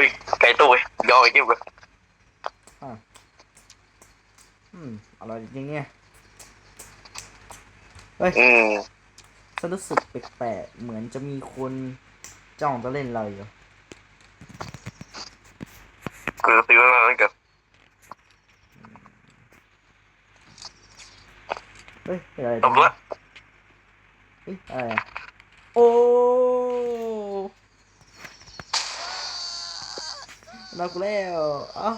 Ui, cái tôi rồi chứ mà. อ่ะอร่อยจริงเนี่ยเฮ้ย Ừ, ฉันรู้สึกแปลกๆเหมือนจะมีคนจ้องจะเล่นเราอยู่ cứ tiêu nó kìa. เฮ้ยเป็นอะไรตรง Độc นี้ lắm. เฮ้ยอะไรอะโอ้เรากูแล้วอ้าว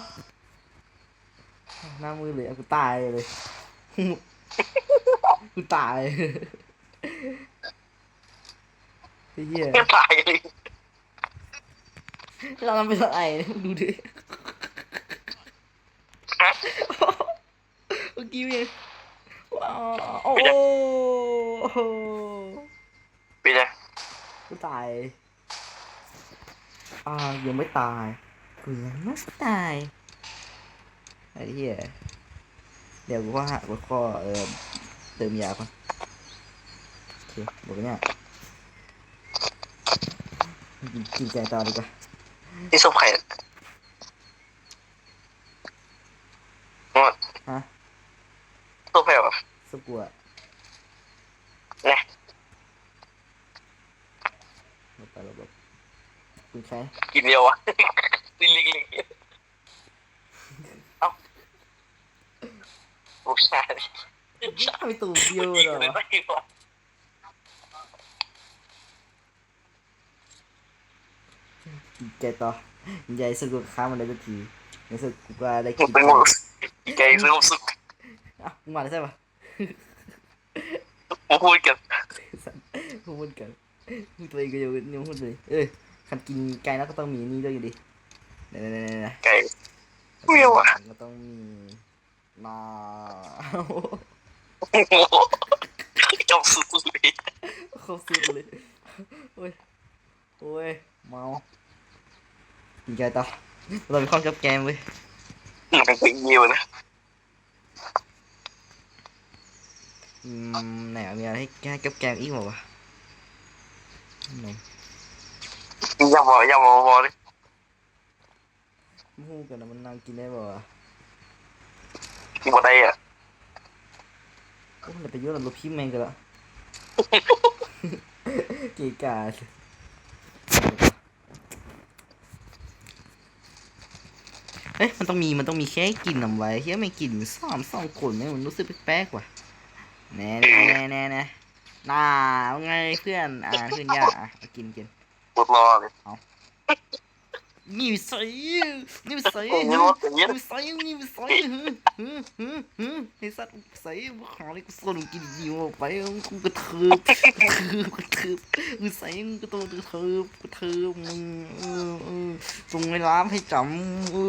หน้ามือเลยกูตายเลยกูตายไอ้เหี้ย Cái tài đi. เราทำเป็นอะไรเนี่ยดูดิ Hả? เมื่อกี้มีว้าวโอ้ Bây โ giờ, ห bây giờ. กูตายยังไม่ตายกูยังไม่ตายไอ้เหี้ยเดี๋ยวกูว่าหากูก็เติมยาก่อนโอเคบอกเนี่ยกินแกงต่อดีกว่า Cái sốc khỏe. Ngon. ฮะ Sốc khỏe à? สกัว Nè, มาตาระบบคุณใช้ kìm nhiều à? Linh linh linh. Ốc. Ốc xa đi. ไม่ตูเดียว Nhìn หรอ người ta kêu à? กินแกงต่อใหญ่สุดกูค้ามันได้สักทีในสุดกูก็ได้กิน Một ngủ. Cái sự không sức. มึงมาได้ใช่ปะ Một vui kìa. พูดกันพูดตัวเองก็ยังพูดเลยคันกินไก่แล้วก็ต้องมีนี่ด้วยอยู่ดิเนี่ย Cái miêu à? ก็ต้องมีนา Trong sự lý. เข้าสุดเลยโอ้ยเมากินไก่ต่อเราไปข้องจับแกมเว้ย Mày bị nhiều nữa. ไหนมีอะไรให้จับแกมอีกมั้งวะไหน Ra bò đi. มูกันนะมันนางกินได้ป่าวะ Đi vào đây à? โอ้ยไปเยอะแล้วลบพิมพ์แมงกันละเกีกามันต้องมีแค่กินนำไว้เฮียไม่กินสองคนไหมมันรู้สึกแปลกๆว่ะแน่น่าไงเพื่อนเพื่อนยากกิน Một lò đi. นี่ใส่นี่ใส่ Như nó tự nhiên. นี่ใส่ไอ้สัตว์ใส่บุคลิกส่วนกินดีออกไปกูกระเทิบกูใส่กูต้องกระเทิบมึงตรงเวลาให้จ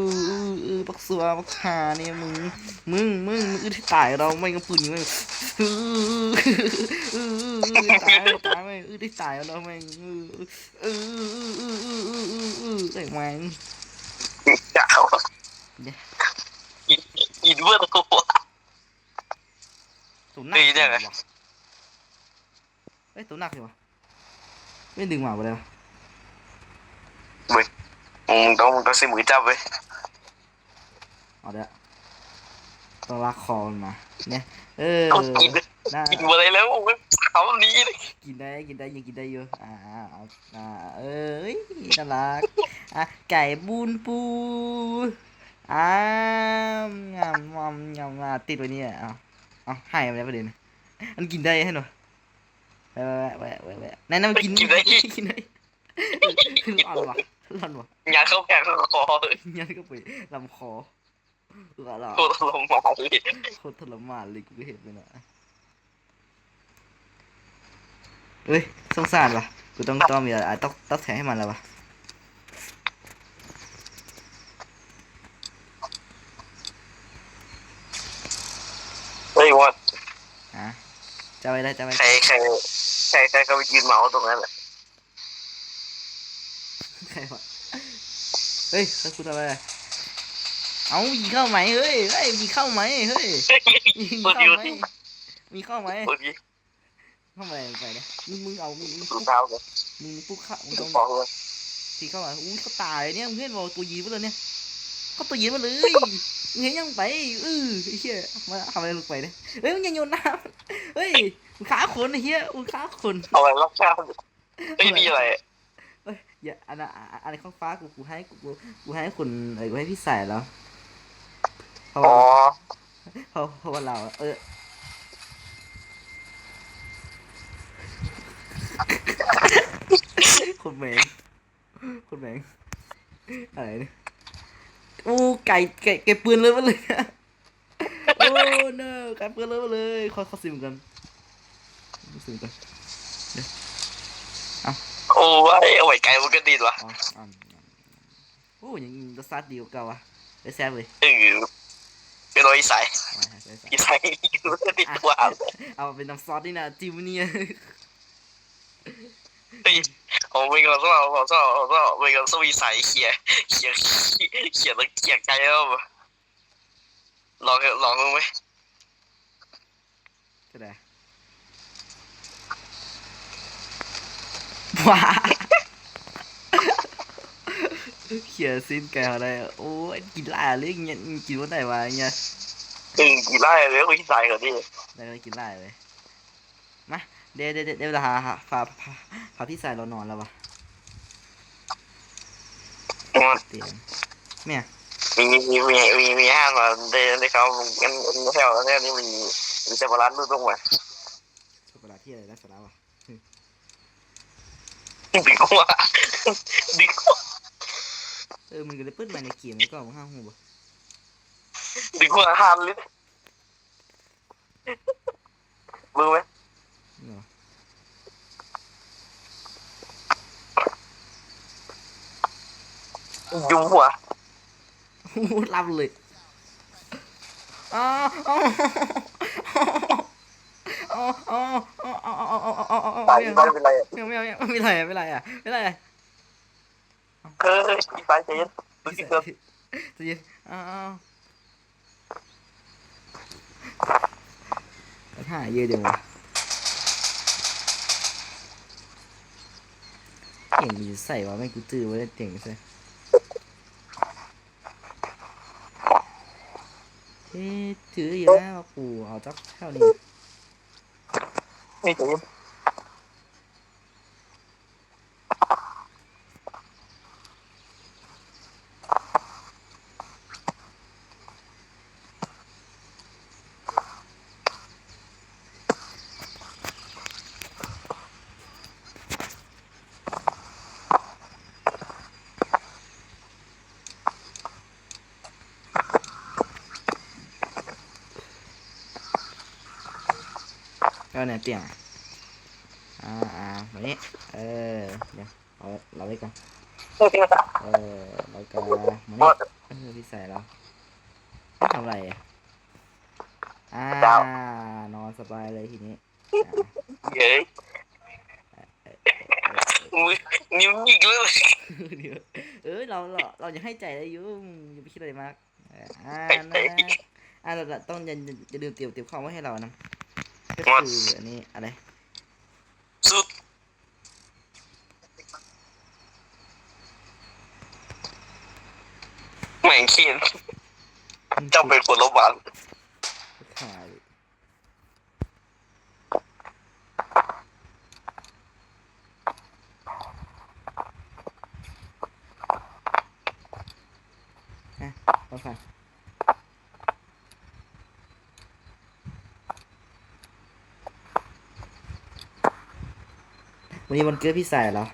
ำปักสัวปักหาเนี่ยมึงที่ตายเราไม่ก็ปืนมึงตายไม่ที่ตายเราไม่ไอ้แมง Chảo. Nhìn vươn đâu. ตัวหนักตัวหนักเลยวะไม่ดึงมาเลยวะ Mình có xin 100 ấy. เอาเดี๋ยวต้องลากคอมันมาเนี่ยKhông nhìn. น่า Nhìn vào đâyแล้วมึงเขาดีเลย กินได้ยังกินได้อยู่น่ารักไก่บูนปูงามติดไว้นี่เอาให้มาแล้วประเด็นมันกินได้ให้หน่อยแวะนั่นมันกินได้ร้อนวะ Nhà không nhà không khó. ยันก็ไปลำคอหล่อ Cô lồng mỏ đi. โคตรทรมานเลยกูเห็นไปนะเฮ้ยสงสารว่ะกูต้องมีอะไรต้องแทงให้มันแล้ววะ Đây ngon. จะไปได้ ใครเขาไปยืนเมาตรงนั้นแหละ ใครวะเฮ้ยเขาพูดอะไรเอามีเข้าไหมเฮ้ยมีเข้าไหมเฮ้ยมีเข้าไหม Ôi gì? เข้าไหมไปเนี่ยมึงเอามึง Không sao kìa. ปุ๊กเข้ามึงต้อง Bỏ luôn. ที่เข้ามาอุ้ยเขาตายเนี่ยมึงเห็นบอกตัวยีนมาเลยเนี่ยก็ตัวยีนมาเลยมึงเห็นยังไปไอ้เหี้ยมาทำอะไรลงไปเนี่ยเฮ้ยมึงยังโยนน้ำเฮ้ยมึงฆ่าคนไอ้เหี้ยมึงฆ่าคน เอาอะไรรับข้าวเฮ้ยนี่อะไร เอ้ยอย่าอันนั้นอันนี้ข้างฟ้ากูให้กูให้คุณกูให้พี่ใส่แล้วเพราะ อ๋ ว่า อ เพราะว่าเราคนแมงคนแมงอะไรเนี่ยโอ้ไก่ปืนเลยมาเลยนะโอ้เนอไก่ปืนเลยมาเลยเขาซิมกันซิมกัน โอ้ยเอาไว้ไกลมันก็ดีวะ อ๋อโอ้ยังรสชาติดีกว่าเก่าอ่ะได้แซ่บเลย เป็นรอยใส ได้แซ่บ อีใสมันก็ติดตัว เอาเป็นน้ำซอสนี่นะจิ้มเนี่ย เฮ้ย我那个收一ใสเขียแล้วเขียไกลแล้วลองไหม ก็ได้ว้าเขียซินไก่อะไรโอ้ยกินไรอะไรเงี้ยกินวันไหนวะเงี้ย กี่ไร่เลยก็อีใสเหรอดิ ได้ก็กินไรเลยมาเดี๋ยวหาพาพี่สายเรานอนแล้ววะเตียงเนี่ย มีห้างมาได้เขางั้นแถวนี้นี่มีเซฟร้านดูตรงไหน ช็อกโกแลตที่อะไรนะสาระวะ ดีกว่าดีกว่า มันก็เลยเปิดมาในเกมแล้วก็มาห้าหูบ่ ดีกว่าห้ามเลยรู้ไหม เนาะ ยุงหัว โอ้รับเลยอ๋ออ๋ออ๋ออ๋ออ๋ออ๋ออ๋อ ตายไม่เป็นไร ไม่ไรไม่ไรอ่ะไม่ไร อีสายเจนดูสิเกิด จะยินอ๋อหาเยอะจังวะเก่งมีใส่วะไม่กูตื้อไว้เก่งใส่ถืออยู่นะกูเอาจักเท่านี้ นี่เจน ก็เนี่ยเตียงแบบนี้เดี๋ยวเราไว้ก่อนแล้วก็มันนี่พี่ใส่แล้วทำอะไรนอนสบายเลยทีนี้ เย้นิ้วหงิกเลย เดี๋ยวเราจะให้ใจได้ยุ่งอย่าไปคิดอะไรมากเราต้องอย่าลืมเตรียมข้าวไว้ให้เรานะก็คืออันนี้อะไร สุดแม่งขี้เจ้าเป็นคนระบาด ขายเอาค่ะวันนี้วันเกิดพี่สายเหรอ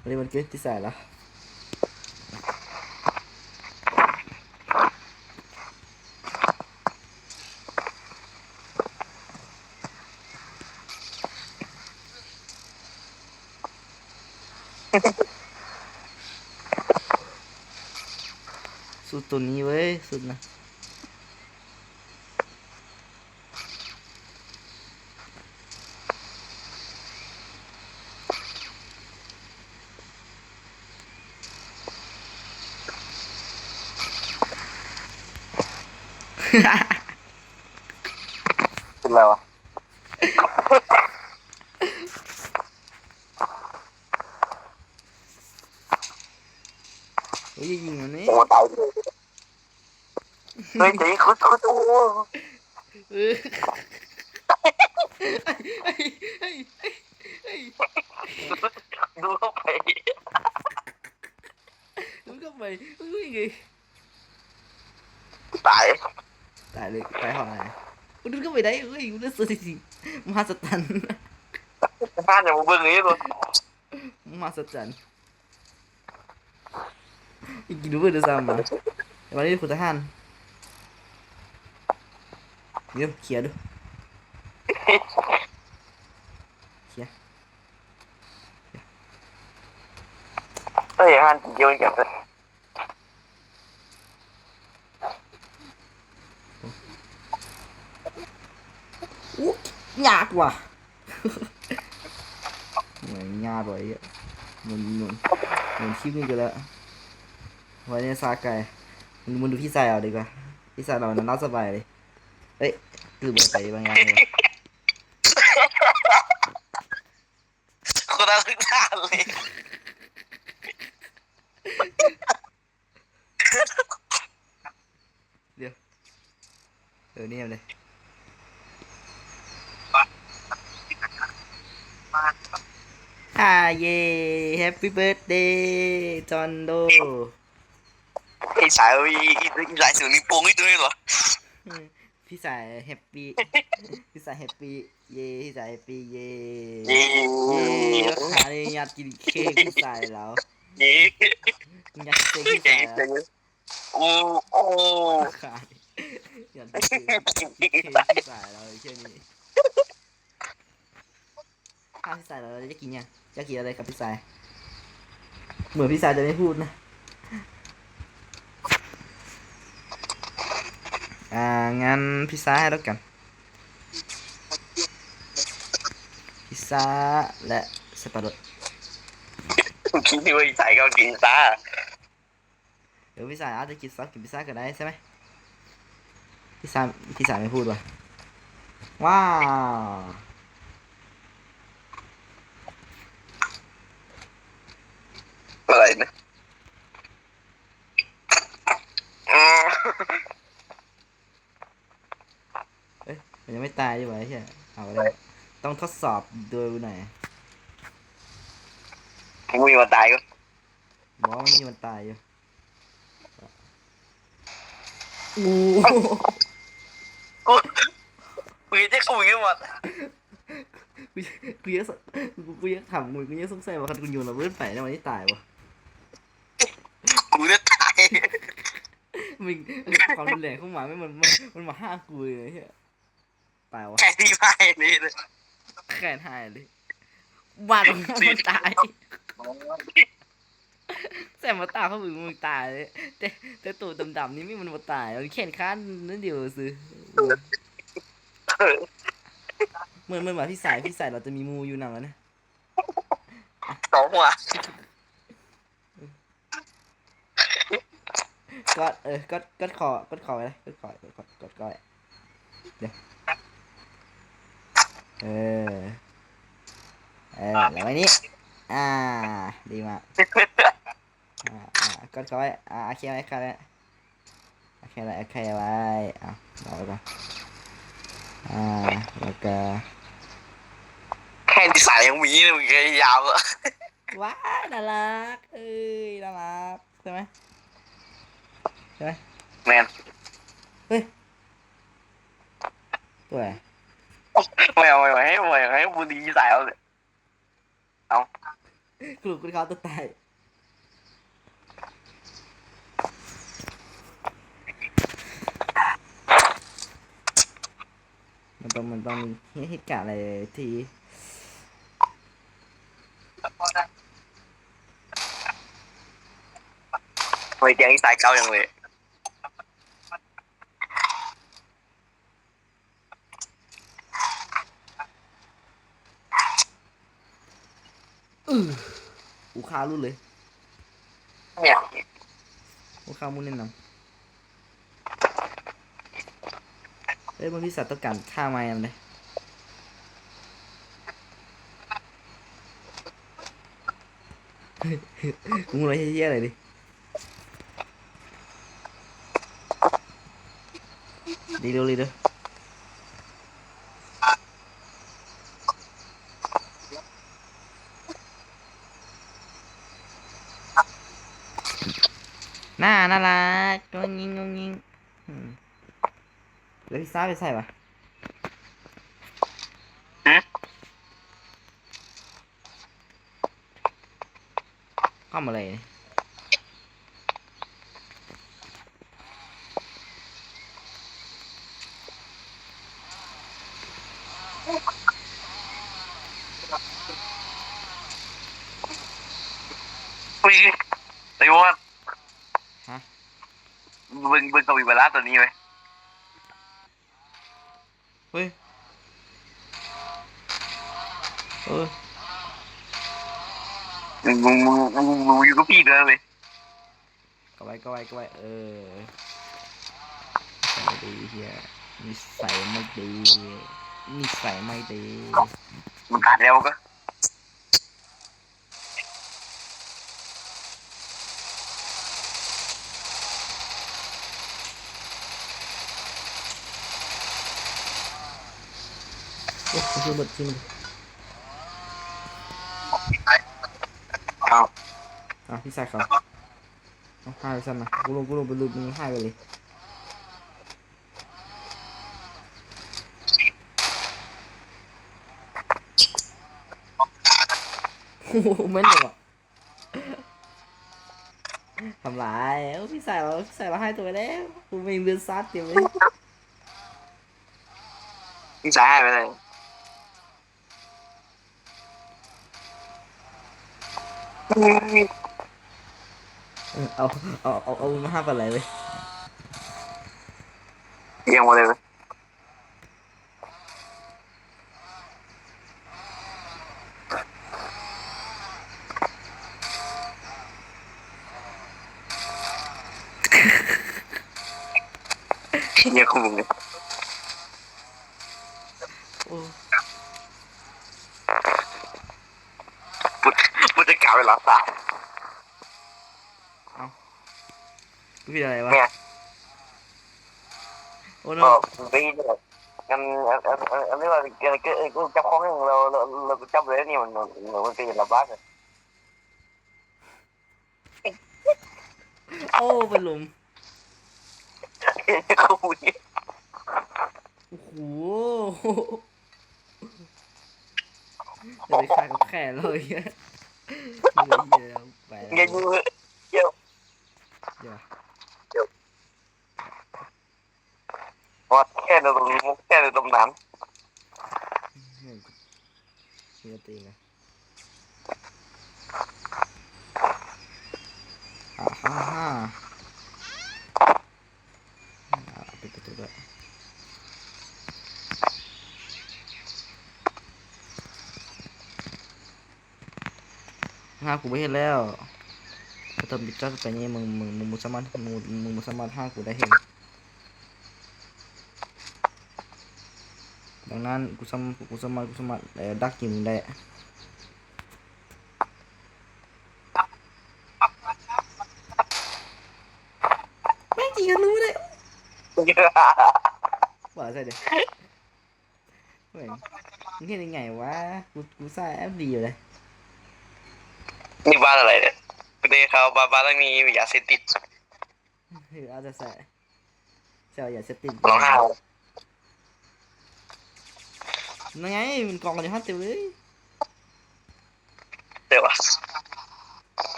วันนี้วันเกิดพี่สายเหรอสุดตัวนี้เว้ยสุดนะเป็นไรวะ เฮ้ยอย่ายิงมันนี่ โอ้ตายเฮ้ยเจ๊เขาโอ้ เออเฮ้ยเฮ้ยเฮ้ย ดูเข้าไป มึงก็ไปมึงก็ยังไง ตาย ตายเลยไปหอไหนมึงก็ไปได้เฮ้ยมึงเลือดสุดจริงมหัศจรรย์ บ้านอย่างมึงเบิ่งนี้เลย มหัศจรรย์อีกกี่ดูเบอร์เดือดซ้ำมาวันนี้คุณทหารเดี๋ยวเขียดูเขีย เฮ้ยฮันเกี่ยวกับ อู้ยากว่ะเหมือนยากเลยอ่ะเหมือนคลิปนี้กันแล้ววันนี้ซาไก่มึงดูพี่สายเอาดีกว่าพี่สายเราน่าสบายเลยเอ้ยคือบอกไปบางอย่างเลย คนละทุกท่านเลย เดี๋ยวนี่เลยเย่แฮปปี้เบิร์ดเดย์จอห์นโด ไอ้สายอีหลายสิ่งนี้โป้งให้ตัวนี้เหรอ พี่สายแฮปปี้พี่สายแฮปปี้เย่พี่สายแฮปปี้เย่ เย้ เย่ขาเลยอยากกินเค้กพี่สายแล้ว เย้ อยากกินเค้กพี่สายแล้ว โอ้โอ้ ขาอยากกินเค้กพี่สายแล้วแค่นี้ถ้าพี่สายเราจะกินยังจะกินอะไรกับพี่สายเหมือนพี่สายจะไม่พูดนะงั้นพิซซ่าให้แล้วกันพิซซ่าและสับปะรด คิดว่าไอ้สายเขากินซ่า เดี๋ยวพิซซ่าอาจจะกินซอสกินพิซซ่าก็ได้ใช่ไหมพิซซ่าไม่พูดว่ะว้าวอะไรนะมันยังไม่ตายดีกว่าใช่เอาเลยต้องทดสอบดูหน่อย มึงมาตายก็ บอกว่ามันตายอยู่อู้ กูจะคุยกันหมด กูยังกูยังถามมึงกูยังสงสัยว่าคันกูโยนระเบิดไปแล้วมันไม่ตายวะ กูจะตาย มึงความรุนแรงเข้ามาไม่มันมาห้ากูเลยเฮียตายวะ แค่ที่ไม่นี่เลย แขนหายเลยบาดมันตายแสบมาตาเขาบึงมึงตายเลยแต่ตัวดำๆนี่ไม่มันมาตายมันแขนข้านนั่นเดียวซื้อเหมือนแบบพี่สายเราจะมีมูอยู่หนังแล้วนะ สองหัว ก็ขอไว้เลยก็ไว้เดี๋ยวแล้วไว้นี้ดีมากก็ขอไว้โอเคไว้ค่ะแล้วโอเคไว้รอไว้ก่อนแล้วก็ แค่ที่สายยังมีเลยมึงก็ยาวอ่ะ ว้าน่ารักน่ารักใช่ไหมแมน เฮ้ยตัวไหน ไม่ให้บุรีสายเอาเลยเอา กลุ่มคุณเขาตัวตายมันต้องมีเหตุการณ์อะไรที่ ไม่เตียงที่สายเก่าอย่างเลย อูคารุ่นเลย เนี่ย อูคามุนแน่นอนบางทีสัตว์ต้องการฆ่าไม้อันเลยกูอะไรเฮี้ยอะไรดิ ดีเร็วเลยเด้อน่ารักงงยิงอืมแล้วพี่ซ่าไปใส่ปะเข้ามาเลยวิ่งไอ้ว่าฮะบึงกับวิบลาตัวนี้ไหมเฮ้ยเออ มึงอยู่กับพี่ด้วยไหมก็ไว้ไม่ดีเฮียนิสัยไม่ดีนิสัยไม่ดีมึงขาดแล้วก็โอ้ชื่อหมดเอาอ่ะพี่ใส่เขาเอาให้ไปซ้ำนะกูลงไปลุดมึงให้ไปเลยโอ้โหเหม็นจังวะทำร้ายเอ้าพี่ใส่เราให้ตัวแล้วกูไม่เลือนซัดเต็มเลย พี่สายหายไปเลยเออเอามาห้าปอะไรเลย ยังหมดเลยเนี่ยของมึงเนี่ยโอ้ปุดปุดจะกล่าวไปหลับตาเอาพี่อะไรวะเนี่ยโอ้โนก็ไปเนี่ยอันนี้ว่าก็จับของเราจับเลยนี่มันเป็นระบาดเลยโอ้เป็นลมเขาพูดโอ้โหเดี๋ยวไปฆ่ากับแค่เลยเหี้ยเหลือเหี้ยไปแล้ว เงี้ยเยอะ เดี๋ยว ว่าแค่ในตรงนั้นเงี้ยมีกระตีไงฮ่าปิดประตูด้วยกูไม่เห็นแล้วถ้าทำบิดจ้าไปนี่มึงสามารถมึงสามารถห้ากูได้เห็นดังนั้นกูสามารถดักยิงมึงได้แม่งจริงกันรู้เลยว่าใช่เดี๋ยวแม่งมึงเห็นยังไงวะกูใส่แอปดีอยู่เลย นี่บ้านอะไรเนี่ยประเดี๋ยวเขาบ้านต้องมียาเสพติดอาจจะใส่เจ้าอย่าเสพติดร้องไห้นั่นไงมันกองกันอยู่ห้าเต็มเลย เดี๋ยว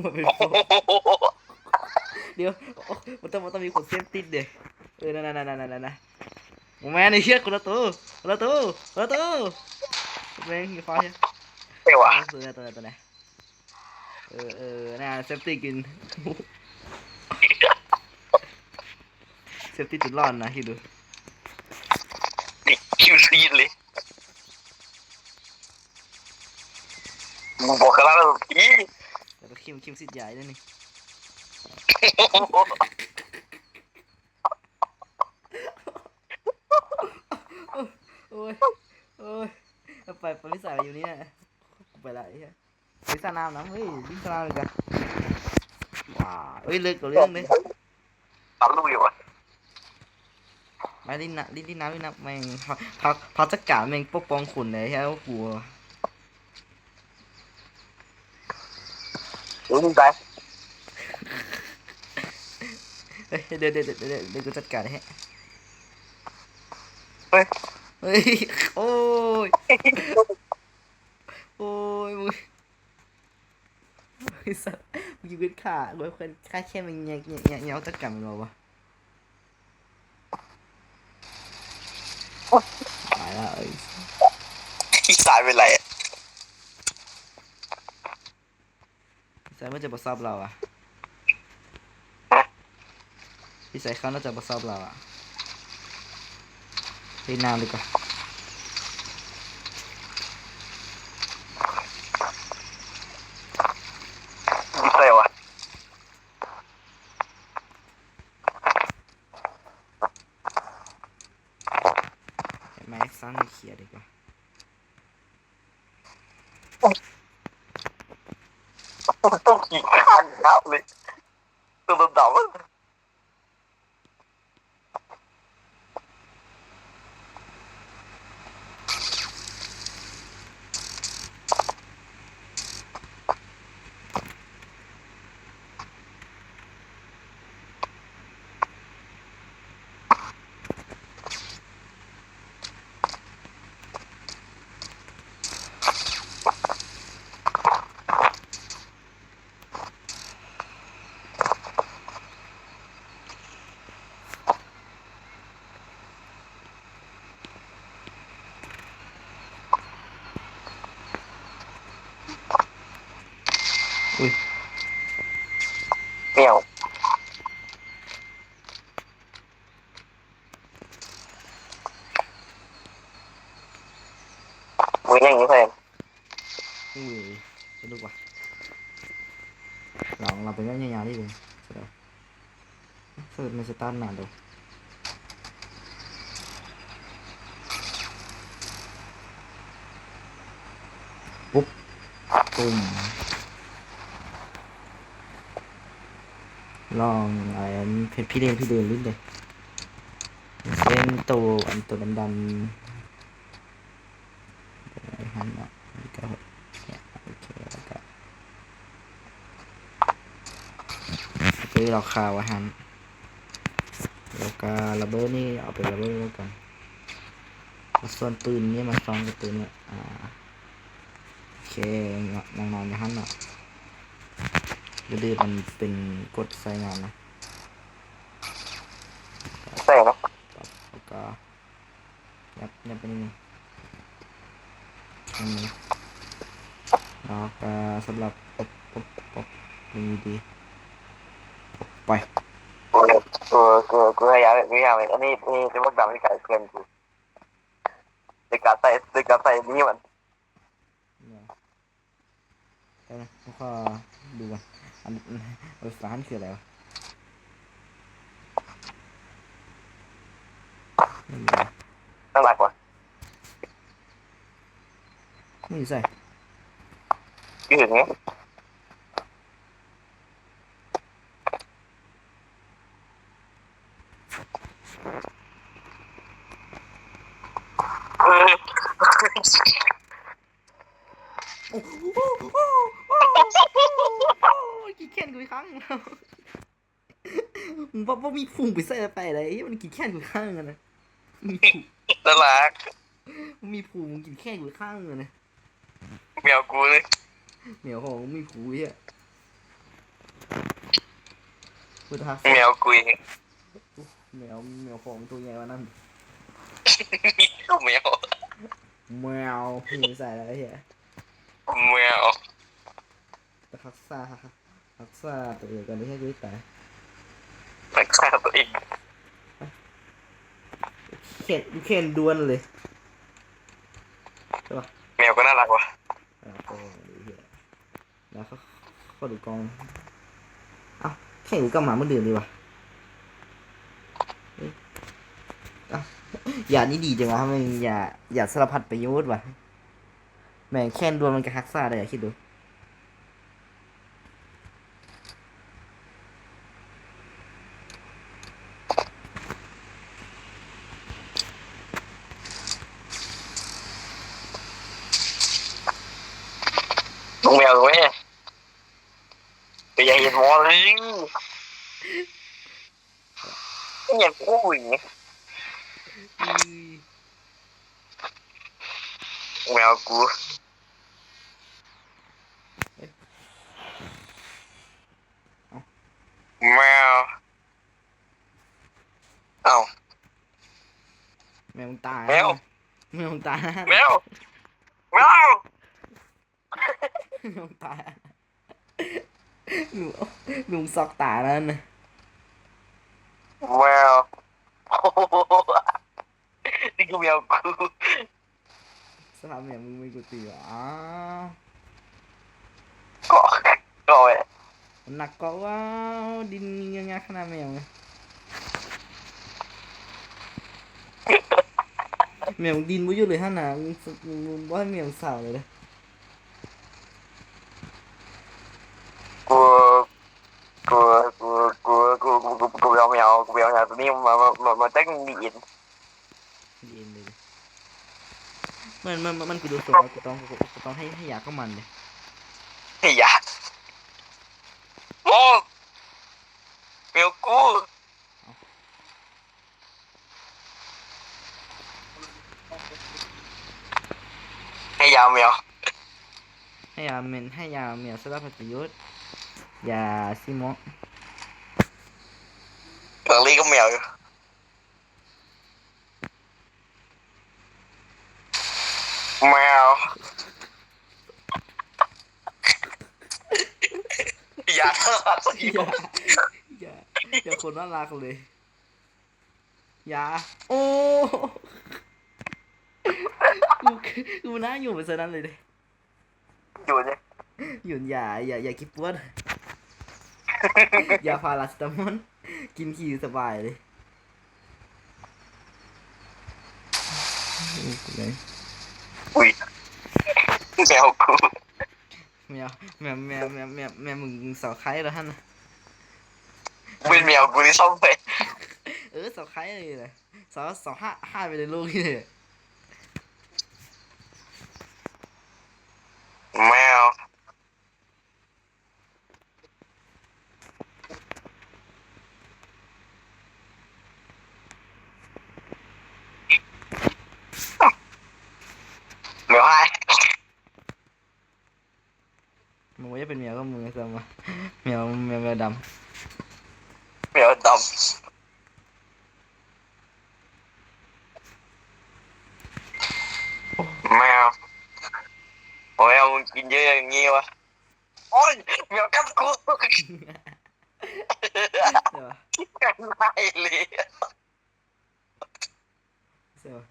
มันเป็นเดี๋ยวมันต้องมีคนเสพติดเดี๋ยวนั่นโมแมนไอ้เชี่ยคนละตัวแม่งอยู่ฟ้าใช่ เดี๋ยวตัวไหนน่าเซฟตี้กินเซฟตี้จุดร้อนนะคิดดู คิวซีดเลยมึงบอกกันแล้วพี่ แล้วก็คิมสิทธิ์ใหญ่ด้วยนี่โอ้ยไปพิสายอยู่นี่นะไปละไอ้เหี้ยพิสาน้ำนะเฮ้ยพิสาน้ำเลยกันว้าเฮ้ยเลิกกับเรื่องเลยตามลูกอยู่อ่ะ มาลิ้นนะลิ้นน้ำลิ้นน้ำแม่งพักจักกาแม่งปกป้องขุนเลยใช่ไหมกลัว มึงตาย เฮ้ยเดี๋ยวกูจัดการให้ เฮ้ย เฮ้ยโอ้ยโอ้ยมึงไอ้สัสมึงยิงเป็นขาเว้ยคนค่าแค่มันเงี้ยจัดการมันเหรอวะตายแล้วไอ้ อีสายเป็นไร ใส่มันจะมาซับเราอ่ะพี่ใส่เขาน่าจะมาซับเราอ่ะไปน้ำดีกว่า อะไรวะ ไม้สั้นเขียดีกว่า ต้องขี่ข้างเท้าเลยตัวดำอุ้ย เหนียวมึงยังงี้เพื่อน อุ้ยสนุกว่ะเราไปเล่นยาวๆดิเลยเสร็จแล้วเสร็จมันสตาร์ทนานดูปุ๊บตุ้มลองอะไรเพชรพี่เดินลิ้นเลยเส้นตัวอันตัวดำๆไอ้หันอ่ะนี่ก็เนี่ยโอเคแล้วก็ซื้อราคาไว้หันแล้วก็ระเบิดนี่เอาไประเบิดแล้วกันส่วนปืนนี่มาซ้อมกับปืนเนี่ยโอเคนางๆนะฮันเนาะดื้อมันเป็นกดใส่งานนะ ใช่เนาะ แล้วก็ยับไปนิดนึงอันนี้แล้วก็สำหรับป๊บดีดีไป กูพยายามเลยอันนี้เป็นพวกดำที่กลายเพื่อนกูในการใส่นี่มัน เนี่ยได้นะแล้วก็ดูกันอันฟ้านคืออะไรวะไม่มีอะไร น่ารักว่ะ ไม่ใส่ คิดถึงไงเออ โอ้โหกี่แค้นกูอีกครั้งมึงว่ามีฝุ่งไปใส่ไปอะไรมันกี่แค้นกูอีกครั้งอะนะมีฝุ่ง น่ารัก มีฝุ่งกี่แค้นกูอีกครั้งอะนะ แมวกูเลย เหมียวของมีฝุ่งเหี้ยพุทธะ แมวกูเอง แมวของตัวใหญ่กว่านั้น แมว แมวพี่ใส่แล้วไอ้เหี้ย แมว แต่ฮักซ่าตัวเดียวกันไม่ใช่กูตาย รักษาตัวเอง เข็นดวนเลยใช่ปะ แมวก็น่ารักว่ะ โอ้ดูเหี้ยแล้วเขาดูกองเอ้าแข่งกูกับหมาเมื่อเดือนดีวะเอ้ยเอ้าอย่านี่ดีจังวะแม่งอย่าสารพัดประโยชน์ว่ะแม่งแค่นดวนมันกับฮักซ่าได้อย่าคิดดู แมวเว้ยไปยังเห็นหมอเลยเนี่ยกูอย่างเงี้ยอุ้ยแมวกูแมวเอ้าแมวมึงตาย แมว แมวมึงตาย แมวแมว แมวมึงตายหนูหนูซอกตาแล้วนะ แมวโอ้โหนี่คือแมวกู สภาพแมวมึงไม่กูตีวะอ้าว ก็ก็เว้ย หนักก็ว่าดินยังไงขนาดแมวไงแมวดินไม่อยู่เลยฮะนะมึงว่าให้แมวสาวเลยนะ กูกูกูไปเอาแมวกูไปเอาแมวตัวนี้มาเต้นดีด เย็นเลยมันกูดูสวยกูต้องให้ยาก็มันเลย ไอ้ยาโอ้แมวกูให้ยาแมว ให้ยาแมวสารพัดประโยชน์ยาซิโมะ กำลังเลี้ยงแมวอยู่แมวยาตลอดสิ อย่าคนน่ารักเลยอย่าโอ้กูกูน่าอยู่เป็นเซนั้นเลยดิ อยู่เนี่ย หยุนอย่าคิดปวดอย่าพาราสตามอลกินขี้อยู่สบายเลยเลย อุ้ยแมวกู แมวแมวมึงเสาไข่แล้วฮะนะ เป็นแมวกูที่ซ่อมไป เสาไข่เลยเสาห้าไปในโลกนี่เลย แมวแมวให้ มึงว่าจะเป็นแมวก็มึงไอ้สัสมาแมวดำ แมวดำแมวโอ้ยมึงกินเยอะอย่างงี้วะโอ้ยแมวกัดกู ใช่ปะ กันไม่เลย ใช่ปะ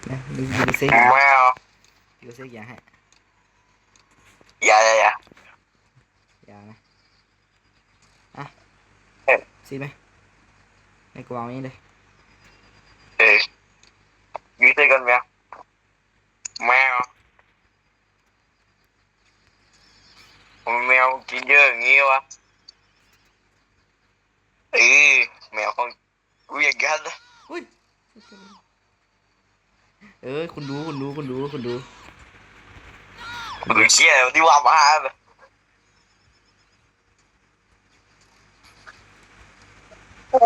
นะดูเซ็ก แมว ดูเซ็กอย่าให้ อย่า อย่านะอ่ะซีไหมในกวางนี้เลย เอ้ยยืดกันแมวแมวแมวกินเยอะอย่างงี้วะเออแมวของกูอย่างกันนะ อุ้ยคุณดู กูเชี่ยที่ว่ามาเลยโอ้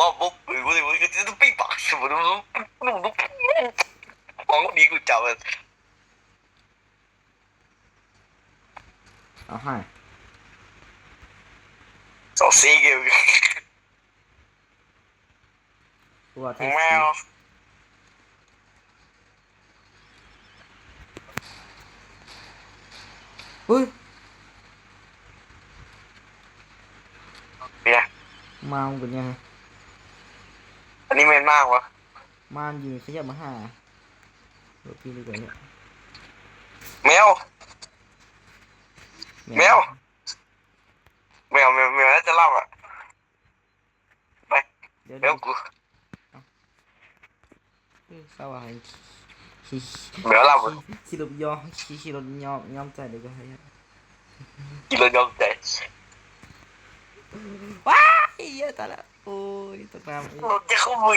ว่าปุ๊บกูจะปีปากสมมติของนี้กูจับมัน เอาให้ สองซีกิว ตัวเทส แมว อุ้ย เนี่ย มามันเป็นยังไง อันนี้เมนมากวะ มานยิงขยับมาหาเดี๋ยวพี่ดีกว่าเนี่ย แมวแมวน่าจะเล่าอ่ะไป เดี๋ยว แมวกู สวัสดีขี่ แมวเล่า ขี่รถยอมขี่รถยอมใจเดี๋ยวก็ให้ กินเลยยอมใจ ว้ายเหี้ยตายละโอ้ยตกน้ำ เราจะเข้ามือ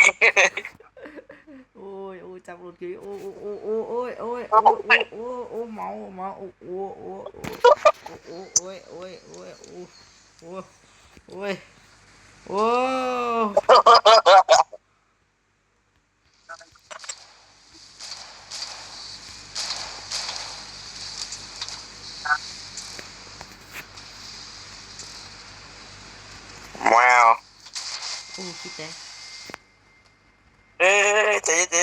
โอ้ยโอ้ยจับรถกี่โอ้โอ้โอ้โอ้โอ้ยโอ้ยโอ้โอ้โอ้โอ้เมาเมาโอ้โอ้โอ้โอ้โอ้โอ้ยโอ้ยโอ้ยโอ้โอ้โอ้ยโอ้ว้าวโอ้คิดได้เอ้ยเจ๊เจ๊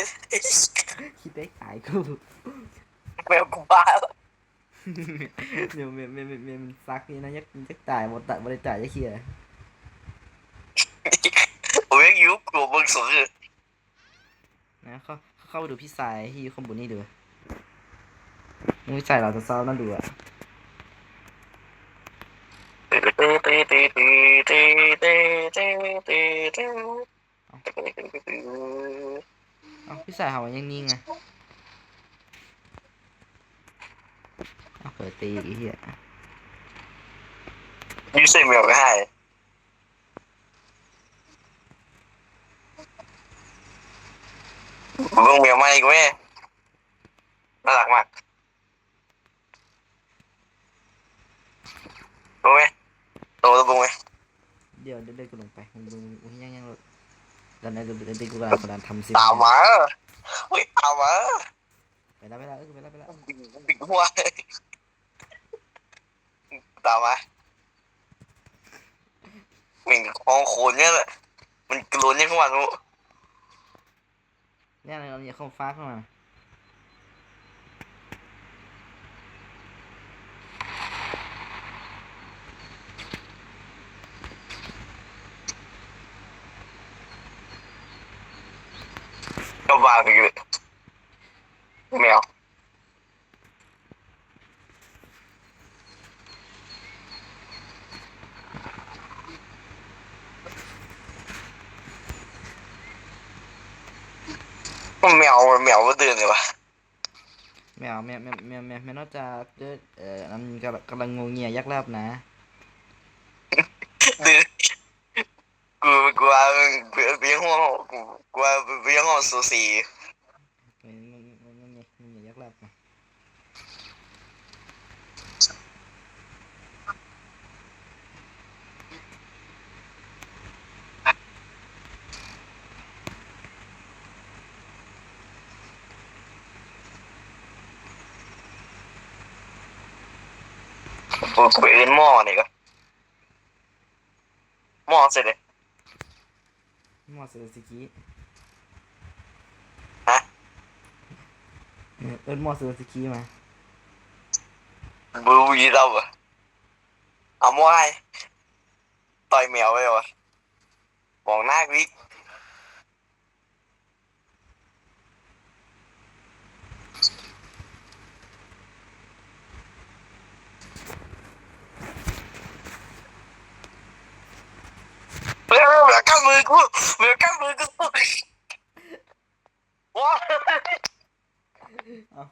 คิดได้ตายกู แมวกูบ้าแล้ว เดี๋ยวมันซักนี่นะยักตายหมดตายหมดได้ตายยักเขี้ย ผมยังอยู่กลัวมึงสุดเลย นะเข้าไปดูพี่สายที่อยู่ข้างบนนี่ดูมึงพี่สายเราจะเศร้านั่นดูอ่ะเอ้าพี่สายเขายังนิ่งไงเอ้าเปิดตีอีกไอ้เหี้ย ยูเซมเมลก็ให้มึงเมลมาอีกไหมน่ารักมากรู้ไหมโตแล้วบุ้งไหม เดี๋ยวเดินกูลงไปมึงยังรถตอนนี้เดินกูกำลังทำซิ ตามมาเฮ้ยตามมา ไปแล้วไปแล้ว บิ๊กหัวตามมาเหมือนคลองโขนเนี่ยแหละมันกลัวเนี่ยข้างวันนู้น เนี่ยเราอย่าเข้าฟ้าเข้ามา ก็บ้าไปเลยแมวแมวก็เดินเลยวะ แมวน่าจะนั่นกำลังงงเงียยักษ์แลบนะ เดินกูว่าเบี้ยหัวกูว่าเบี้ยหัวสูสี งเงียยักษ์แลบนะ กูไปเอ็นหม้อนี่ก็หม้อเสร็จเลย มอสเตอร์สกี ฮะ มอสเตอร์สกีมา บูยีเราอะเอาหม้อให้ต่อยแมวไปวะมองหน้าวิกเฮ้ยเหมือนกับมือกูเหมือนกับมือกูว้า เอา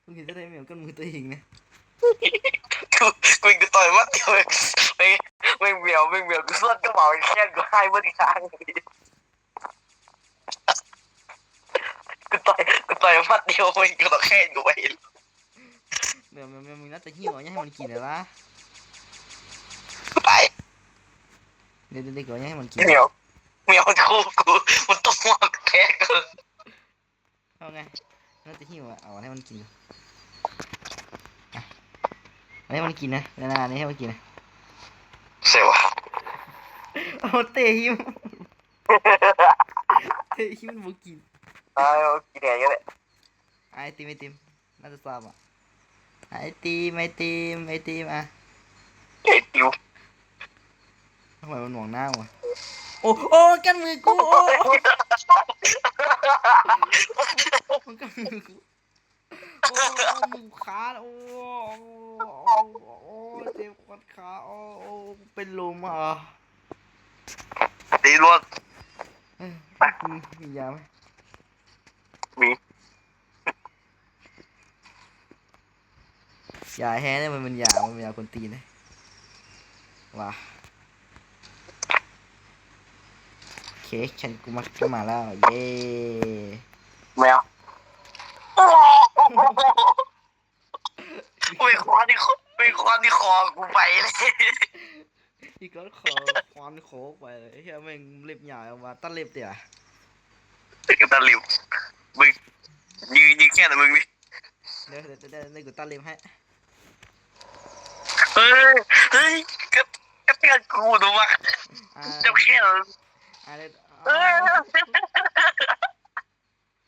มึงเห็นจะได้เหมือนกันมือตัวเองนะ กูต่อยมัดเดียวไม่เบียวกูสวดกระเป๋าแค่กูให้บนข้างกูต่อยมัดเดียวไม่กูต่อแค่กูไป เดี๋ยวมึงน่าจะหิวอ่ะอย่าให้มันกินเลยละ ไป เดี๋ยวก่อนอย่าให้มันกิน เหมียวมันคู่กูมันต้องมองแค่กู เอาไงน่าจะหิวอ่ะเอาให้มันกินอ่ะอันนี้มันกินนะนานๆนี่ให้มันกินนะ เสียวะ เอาเตะหิวมันบ่กิน เอากินแดงกันเลย ไอติมน่าจะทราบอ่ะไอติมอ่ะ เอ็ดยู ทำไมมันหน่วงหน้าวะโอ้กันมือกูโอ้มันกันมือกูโอ้มือขาโอ้เจ็บขวดขาโอ้เป็นลมอ่ะ ตีรวด มียาไหม มี ยาแห้เนี่ยมันเป็นยาคนตีนนะว้าโอเคฉันกูมาแล้วเย้ แมวโอ้ไปคว้าที่คอไปคว้าที่คอกูไปเลย อีกก็ขอควันโคกไปเลยเฮียแม่งเล็บใหญ่ออกมาตัดเล็บเดี๋ยว กับตาลิวมึงยืนแค่แต่มึงนี่ เดี๋ยวกูตัดเล็บให้ เฮ้ยเฮ้ยก็เตือนกูดูว่า อ่า เจ้าแค่ อ่าเดี๋ยว เอ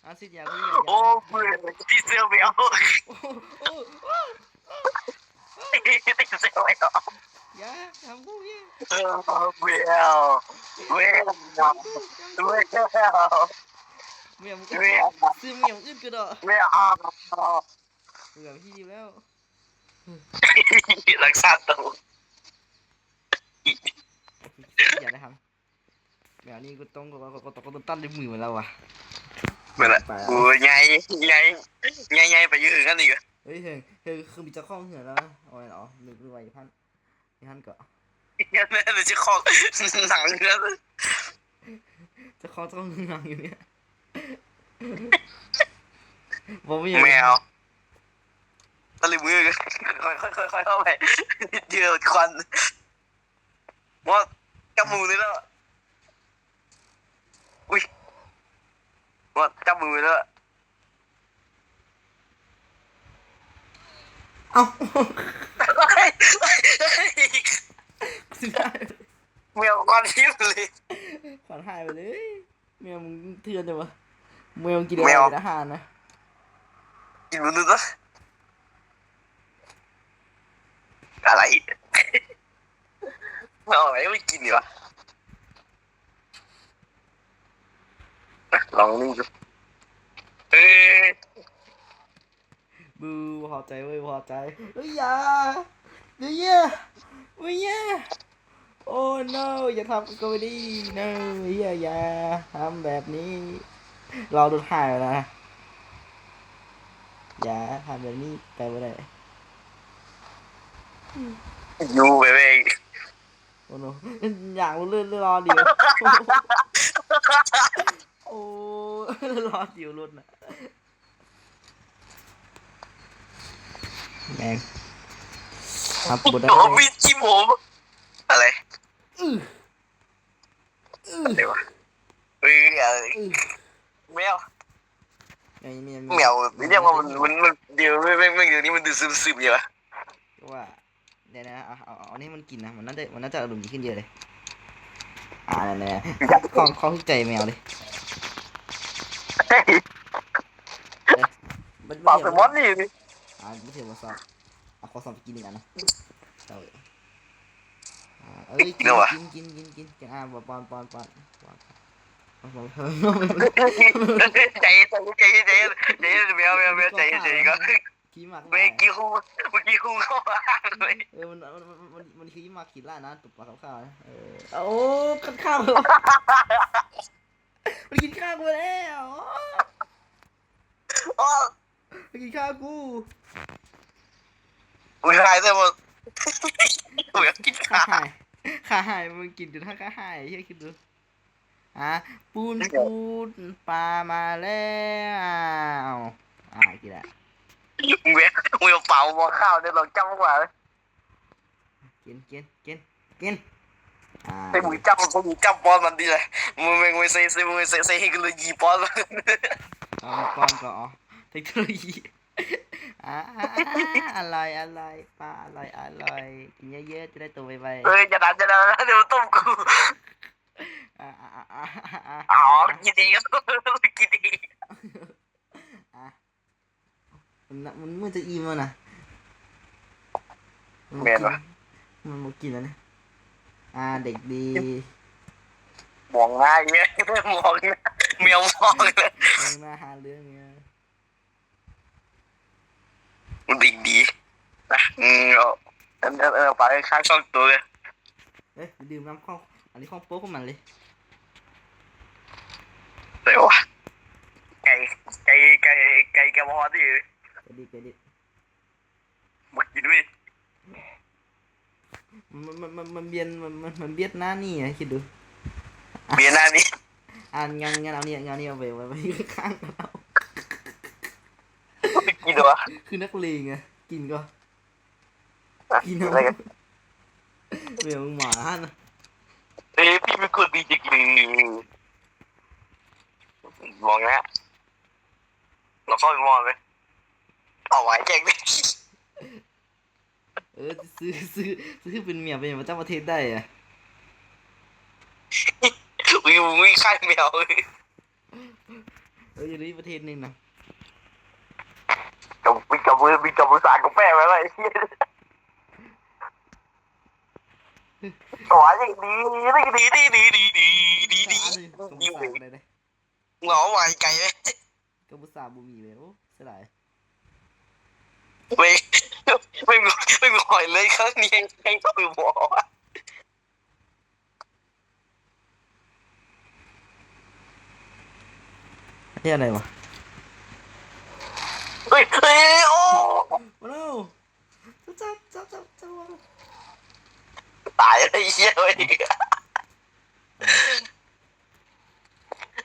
อ สิอย่าพี่ โอ้เบื่อที่เสื้อแมว โอ้โอ้ ที่เสื้อแมว อย่าทำกูอย่า เออแมวแมวแมว เมียมึงก็ซื้อเมียมึงอึดก็ได้ แมว เบื่อพี่ดีแล้ว รักษาตัว อย่าได้ทำแมวนี่กูต้องตัดเล็บมือมาแล้วว่ะ เมื่อไรกูไงไปยืนกันอีก เฮ้ยคือมีเจ้าของเหือแล้วเอาไว้เหรอหรือไว้พันก็ ยังไม่ได้จะคอกหนังเนื้อ เจ้าของต้องนั่งอยู่เนี่ยบอกไม่ แมวตะลิมือค่อยเข้าไปเยอะควันว่าจับมือนี่แล้วอุ้ยว่าจับมือแล้ว เอ้า สิได้ แมวควันทิพเลย ขวัญหายไปเลยแมวมึงเถื่อนเลยวะแมวกินอะไรเป็นอาหารนะ กินมือนึกอะไรเอาอะไรไม่กินดีวะลองนี่ดูเอ้ย บูพอใจเว้ยพอใจเฮ้ยอย่าเดี๋ยวอย่าเฮ้ยอย่าโอ้ no อย่าทำกูไม่ดี no อย่าทำแบบนี้เราโดนหายแล้วนะอย่าทำแบบนี้ไปไม่ได้ อยู่ไปเอง โอ้โนอยากรู้เรื่องรอเดียวโอ้รอเดียวรุ่นน่ะแม่งทำบุญได้ โอ้มีจิโมอะไรอะไรวะเฮ้ยแมวแมวเรียกว่ามันเดี๋ยวไม่เดี๋ยวนี้มันดูซึมๆอยู่วะ ว่าเดี๋ยวนะเอานี่มันกินนะมันน่าจะอารมณ์ดีขึ้นเยอะเลยเนี่ยของทุกใจแมวเลยปากเป็นมอสนี่นี่ ไม่ถือว่าสอบขอสอบกินอีกอันนะเอ้ยกินปอนใจแมวใจก็ขี้หมัก เมื่อกี้คู่เข้ามาเลย มันขี้หมักขีดล่านะตุกปลาข้าวโอ้ข้าวมันกินข้าวกูแล้วมันกินข้าวกู อุ้ยหายเลยหมดอุ้ยกินข้าว ขาหายมันกินจนทั้งขาหายเฮ้ยคิดดูปูนปลามาแล้วกินละ เมื่อเป่าหม้อข้าวเนี่ยเราจำกว่าเลย กินแต่มึงจำปอนมันดีเลยมึงไม่ใส่ให้กันเลยยีปอนก่อนก็เทคโนโลยีอะไรปลาอะไรกินเยอะๆจะได้โตไวๆจะดันเดี๋ยวต้มกูอ๋อกินเองกินเองมันจะอิ่มนะแมนวะมันมากินแล้วเนี่ยเด็กดีมองหน้าอย่างเงี้ยมองเมียวมองเลยมาหาเรื่องเงี้ยมันดีนะไปข้างช่องตัวเลยดื่มน้ำข้าวอันนี้ข้าวโป๊กของมันเลยเดี๋ยววะไก่กระบอกดิดีมากินด้วยมันเบียดหน้านี่คิดดูเบียร์หน้านี่งานเอาเนี่ยเอาไปข้างเรา กินเหรอวะ คือนักเลงไงกินก็ อ่ะ กิน กิน เอา อะไรกัน เมียมึงหมานะ เอ้ยพี่เป็นคนดีจริงเลยมองนะเราเข้าไปมองเลยเอาไว้แจ้งเลย ซื้อเป็นเมียเป็นประจำประเทศได้อะ วิวค่ายแมวเลย อยู่ในประเทศหนึงนะ กับมือสารกาแฟไว้เลยหวานอย่างดีดี กัมพูชาก็ได้ เหงาไหวไก่ไหม กัมพูชาบุมีเลยโอ้เสียดาย ไม่ไม่มีหอยเลยครั้งนี้ยังต้องไปบอก นี่อะไรวะ เฮ้ยโอ้ มาแล้วจับตายเลยเหี้ยเลย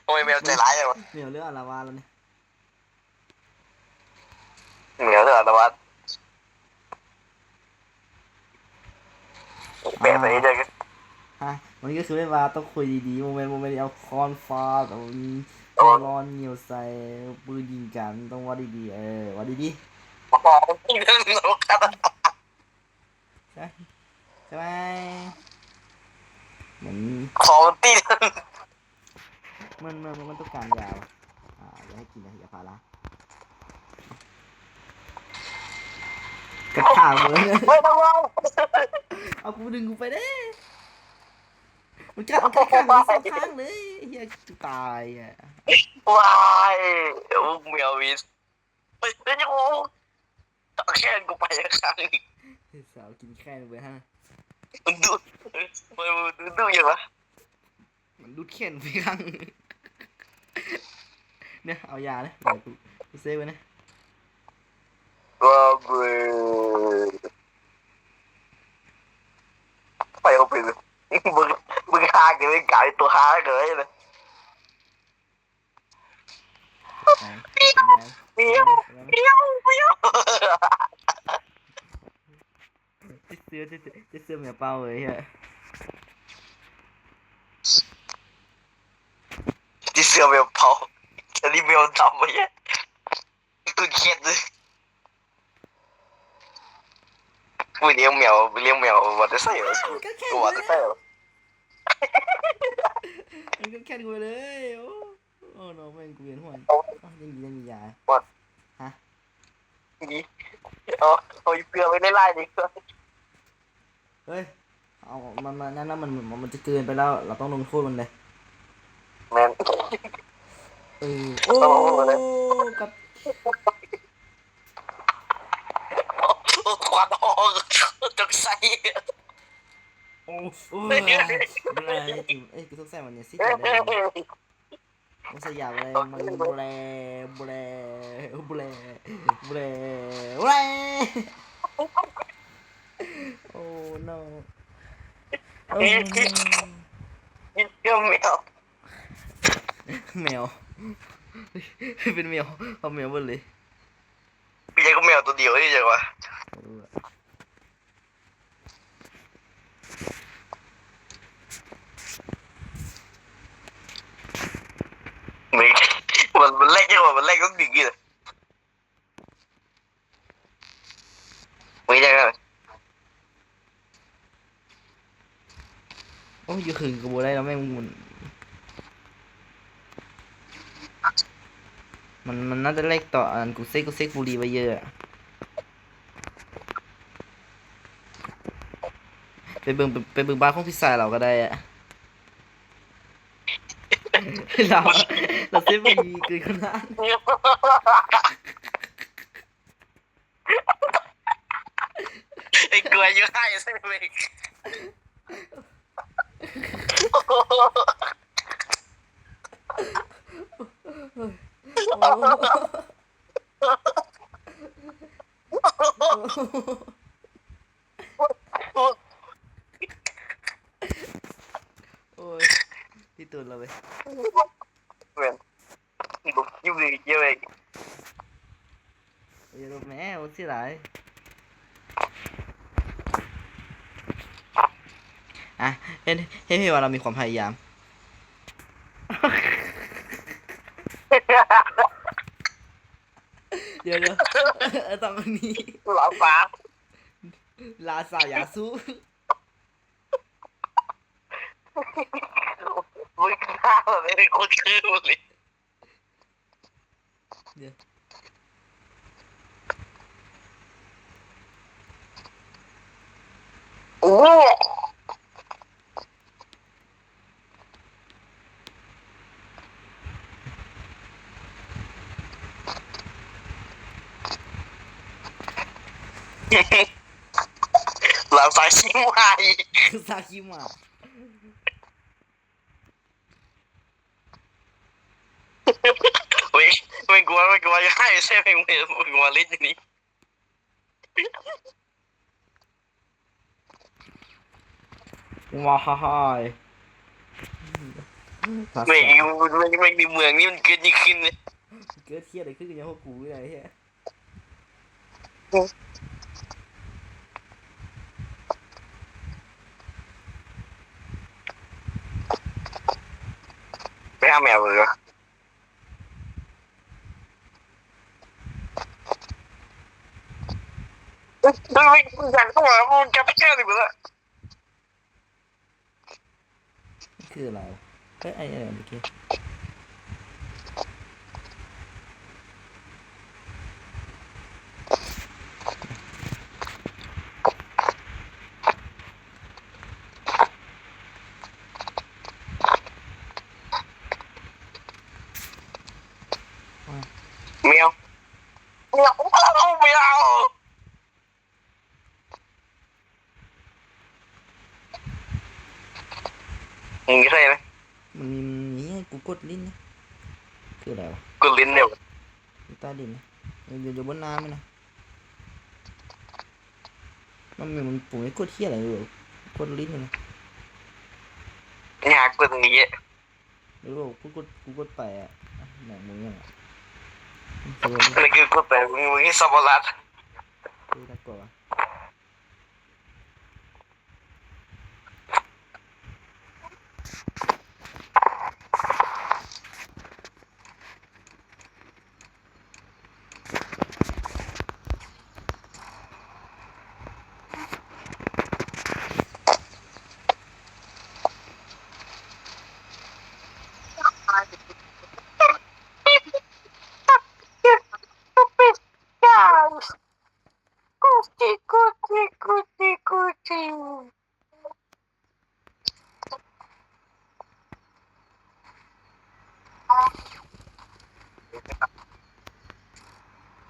โอ้ยแมวใจร้ายเลยวะ เหนียวเรื่องอะไรวะแล้วเนี่ย เหนียวเถอะแต่ว่าแปะไปเรื่อย ฮะวันนี้ก็คือไม่มาต้องคุยดีๆโมเมนต์เอาคอนฟ้าแต่วันนี้ร้อนเหนียวใส่ปืนยิงกันต้องวัดดีๆวัดดี ๆมองที่นั่นเราครับ ๆใช่ไหมเหมือน ของที่นั่น มันต้องการยาวอย่าให้กินนะอย่าพาละกระถางเลย ไม่ต้องมอง เอากูดึงกูไปได้มันกัดข้างเลยสองข้างเลยเฮียจะตายอ่ะ ว้ายแมววิสเฮ้ยโอ้แค่กูไปข้างอีก สาวกินแค่นี้ไปฮะ มันดูอย่างวะ มันดูดเข็นไปข้างเนี่ยเอายาเลยเดี๋ยวกูเซฟไว้นะ ว้าวเบ้ไปเอาไปเลยมึงฮาเกินกลายตัวฮาเกินเลยเปี้ยวจะเสื้อเหมียเป้าเลยฮะ ที่เสือแมวเผาอันนี้แมวดำไปเนี่ยกูเข็ดเลยกูเลี้ยงแมววันจะใส่เหรอกูวันจะใส่เหรอ มันก็แค่กูไปเลยโอ้โนแม่งกูเวียนหัวยังมียาฮะ นี่เอาเกลือไว้ในไล่ดิเกลือ เฮ้ยเอานั่นมันจะเกินไปแล้วเราต้องลงโทษมันเลย แมน โอ้กับ ควันออกจากไส้ โอ้เบลาจิ๋มกูต้องใส่มันเนี่ยสิมันสยามอะไรมันเบลโอ้ no กินเกลือแมว แมวเป็นแมวเอาแมวหมดเลย พี่ยังก็แมวตัวเดียวนี่จังวะมันเล็กยังวะมันเล็กต้องดิ่งกี่เลยไม่ใช่ครับ โอ้ยอยู่ขึงกูได้แล้วแม่งมันน่าจะเล็กต่ออันกูเซ็กบุรีไปเยอะไปเบิ่งบ้านของพี่สายเราก็ได้อะเราเซ็กบุรีเกินขนาด ไอ้เกลือเยอะให้ใช่ไหมโอ้ยที่ตัวเราไป เว้นยุ่งเลยเยอะเลย อย่าลบแม่โอ้เสียดายอ่ะเห็นพี่ว่าเรามีความพยายาม เดี๋ยวต้องอันนี้ หลับฟ้า ลาซายาซุ มึงฆ่าแบบเป็นคนชื่อเลย เดี๋ยว โอ้หลับสายชิงไว ซาคิมะ เว้ยไม่กลัวจะให้ใช่ไหมไม่กลัวลิ้นอย่างนี้ ว้ายภาษา ไม่มีเมืองนี่มันเกิดยิ่งขึ้นเลย เกิดเทียอะไรขึ้นกับยังพวกกูอะไรเฮีย ไปหาแมวเลยไม่อยากต้องมามึงจะไปแก้ดิมึงละ คืออะไรเฮ้ยไอ้เมื่อกี้ แมวไม่เอามึงใช่ไหม มันมีให้กูกดลิ้นนะคืออะไรวะ กูลิ้นเนี่ย อยู่ใต้ดินนะอยู่บนน้ำไหมนะมันปุ่มให้กดเทียอะไรอยู่กดลิ้นเลยนะ อยากกูตรงนี้ หรือว่ากูกดไปอ่ะหนังมึงยังอ่ะ นี่คือกูแต่มึงสับปะรด คือน่ากลัววะ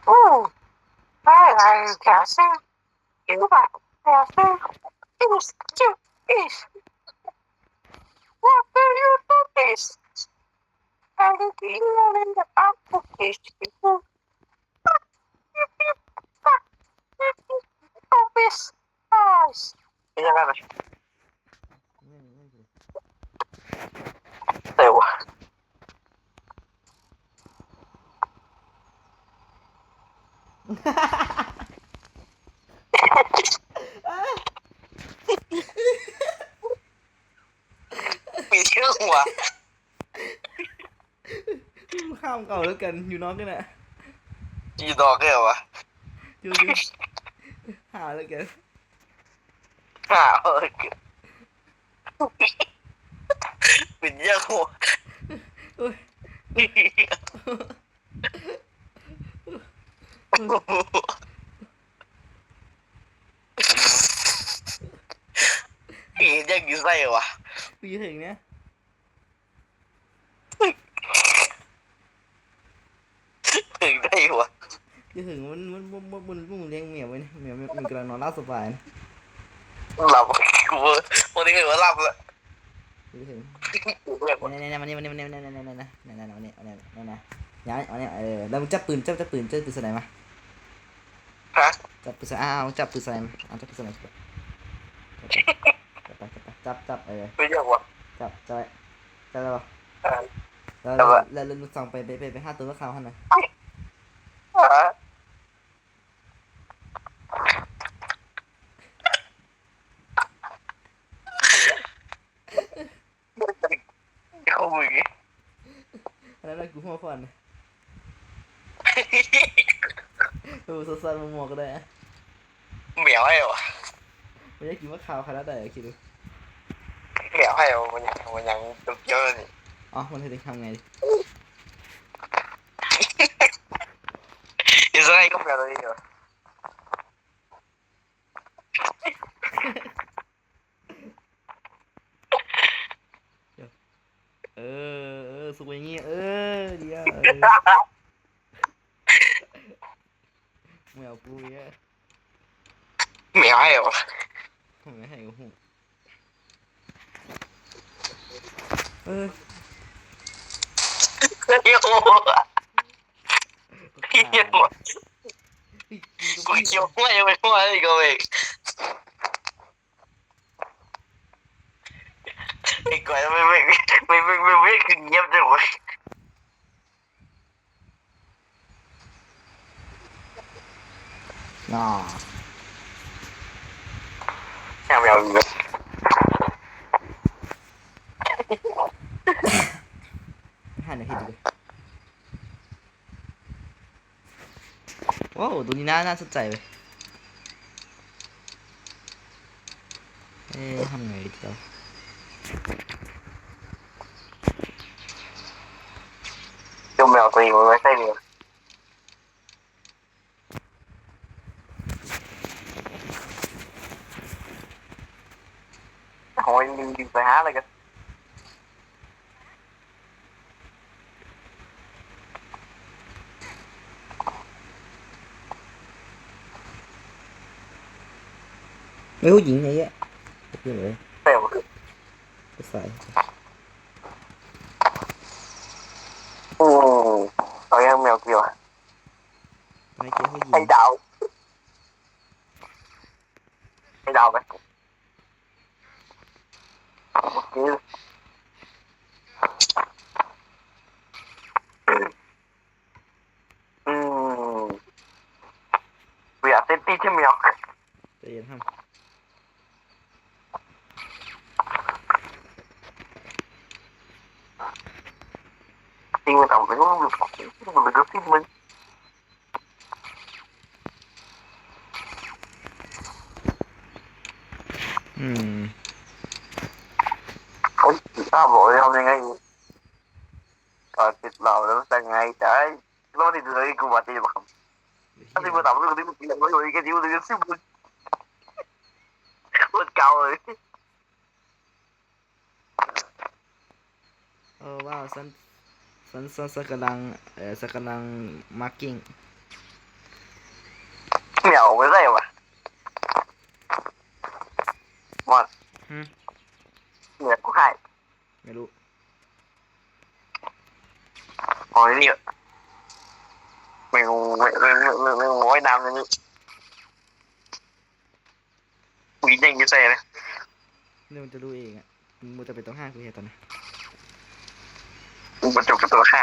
กูอะไรกันสิอยู่แบบแต่is what do you do this and you in the application office house เป็นยังไงบ้างเร็ว มีชื่อหัว ข้ามเก่าแล้วกันอยู่นอกกันนะ จีดอกเหรอวะ อยู่หาแล้วกัน หาเป็นเยอะหัว โอ้ย ยังกินไส้วะ กูจะถึงเนี่ย ถึงได้วะ จะถึงมันเลี้ยงเมียไว้เนี่ยเมียมันกำลังนอนรับสบายนะ หลับกูวันนี้ก็ว่าหลับแล้ว จะถึงเนี่ยมันนี่ย้ายเอาเนี่ยแล้วมึงจับปืนสไนมา ฮะ จับปืนสไนจับปืนสไนมาจับปืนสไนจับเป็นยังวะ จับแล้วแล้วมึงส่องไป5ตัวก็ข่าวหันหน่อย ฮะ แล้วกูหัวฟันสั้นๆมองๆก็ได้อะ เหมียวให้วะ ไม่ได้กินว่าข่าวขนาดไหนคิดดู เหมียวให้วะมันยังเยอะนี่ อ๋อมันจะทำไงดิ อิสราเอลก็เหมียวตัวนี้เหรอ เออสวยอย่างงี้เดี๋ยวไม่เอากูเยอะ เหมียวให้วะ ไม่ให้กูหูเออ เฮียโอ้เฮียหมดกูเคี้ยวไม่ยังไม่ไหวอีกเลยไอ้ก้อยไม่คือเงียบจังวะ น่า เหมียว หันให้ดูว้าวตัวนี้น่าสนใจเลยทำไงดีเจ้า เหมียวตัวนี้มันไม่ใช่เหมียวโอ้ยยิงไปหาอะไรกัน ไม่ผู้หญิงไงเงี้ยเพื่อนเลย เปลว ก็ใส่ อืมเอายังเหมียวเกี่ยว ไม่เจ๊ผู้หญิ ให้ ง ดาวให้ดาวไปนี่อืมเวียเซนตี้ที่เหมียว ใจเย็นห้าม จริงมันเอาไปว่ามันเป็นก็ซิมัน อืม เขาถ้าบอกทำยังไงติดเราแล้วจะไงใช่เราติดเลยกูว่าติดบ้างถ้าติดมาทำเรื่องนี้มันติดมาอยู่อีกทีมันจะซิมันเก่าเลย ว้าวสันกำลังสันกำลังมาร์กิ้ง เหนียวไม่ได้วะมัน ฮึ เหนียวกูให้ ไม่รู้ อ๋อนี่ไม่งอยน้ำนี่วิ่งยังยิ่งใส่เลย นี่มันจะรู้เองอ่ะมึงจะไปต้องห้ากูเห็นตอนนี้ บรรจุกับตัวข้า